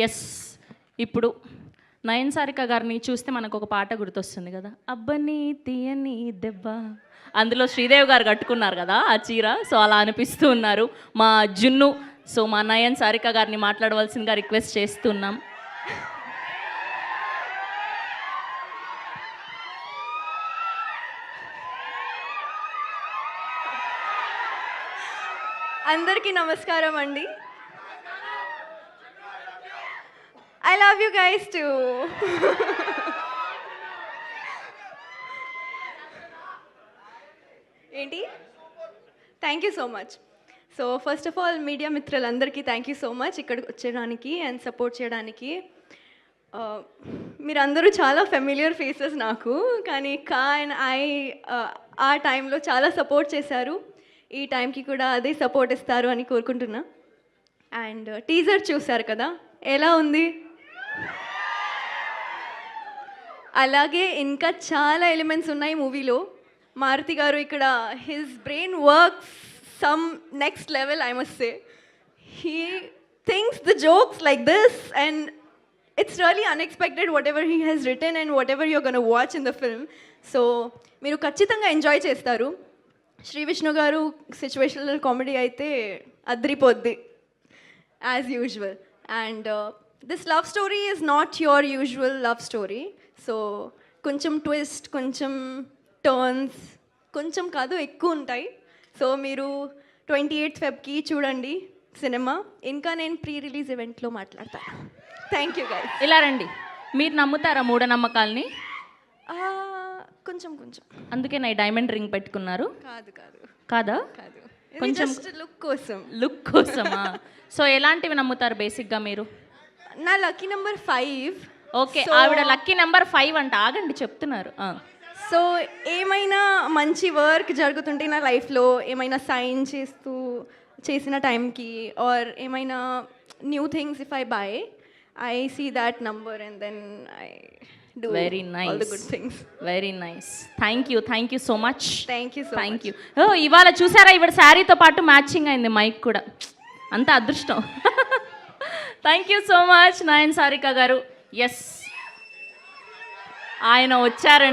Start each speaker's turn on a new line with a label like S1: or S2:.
S1: Yes, ఇప్పుడు నయన్ సారిక గారిని చూస్తే మనకు ఒక పాట గుర్తొస్తుంది కదా, అబ్బని తీయని దెబ్బ. అందులో శ్రీదేవి గారు కట్టుకున్నారు కదా ఆ చీర. సో అలా అనిపిస్తూ ఉన్నారు మా జున్ను. సో మా నయన్ సారిక గారిని మాట్లాడవలసిందిగా రిక్వెస్ట్ చేస్తున్నాం.
S2: అందరికీ నమస్కారం అండి. I love you guys too. ఏంటి? Thank you so much. So first of all media మిత్రులందరికీ థ్యాంక్ యూ సో మచ్ ఇక్కడికి వచ్చేయడానికి అండ్ సపోర్ట్ చేయడానికి. మీరందరూ చాలా ఫెమిలియర్ ఫేసెస్ నాకు, కానీ అండ్ ఆ టైంలో చాలా సపోర్ట్ చేశారు. ఈ టైంకి కూడా అదే సపోర్ట్ ఇస్తారు అని కోరుకుంటున్నా. అండ్ టీజర్ చూశారు కదా, ఎలా ఉంది? అలాగే ఇంకా చాలా ఎలిమెంట్స్ ఉన్నాయి మూవీలో. మారుతి గారు ఇక్కడ his brain works some next level, I must say. He thinks the jokes like this and it's really unexpected whatever he has written and whatever you're gonna watch in the film. So మీరు ఖచ్చితంగా enjoy చేస్తారు. శ్రీ విష్ణు గారు situational comedy అయితే అద్రిపోద్ది as usual. And this love story is not your usual love story. So కొంచెం twist, కొంచెం turns, కొంచెం కాదు ఎక్కువ ఉంటాయి. సో మీరు 28th Febకి చూడండి సినిమా. ఇంకా నేను ప్రీ రిలీజ్ ఈవెంట్లో మాట్లాడతాను. Thank you guys.
S1: ఇలా రండి. మీరు నమ్ముతారా మూఢనమ్మకాల్ని?
S2: కొంచెం కొంచెం.
S1: అందుకే నా డైమండ్ రింగ్ పెట్టుకున్నారు?
S2: కాదు కాదు.
S1: కాదా?
S2: కాదు,
S1: కొంచెం
S2: లుక్ కోసం.
S1: లుక్ కోసమా? సో ఎలాంటివి నమ్ముతారు బేసిక్గా మీరు?
S2: నా లక్కీ నెంబర్ 5.
S1: ఓకే, ఆవిడ లక్కీ నెంబర్ 5 అంట. ఆగండి, చెప్తున్నారు.
S2: సో ఏమైనా మంచి వర్క్ జరుగుతుంటే నా లైఫ్లో, ఏమైనా సైన్ చేసిన టైంకి ఆర్ ఏమైనా new things if I buy, I see that number and then I do
S1: very nice,
S2: all the good things.
S1: Very nice. Thank you so much.
S2: Thank you so
S1: thank you. ఇవాళ చూసారా, ఇవాళ శారీతో పాటు matching అయింది mic కూడా. అంత అదృష్టం. Thank you so much Nayan Sarika గారు. Yes, ఆయన వచ్చారండి.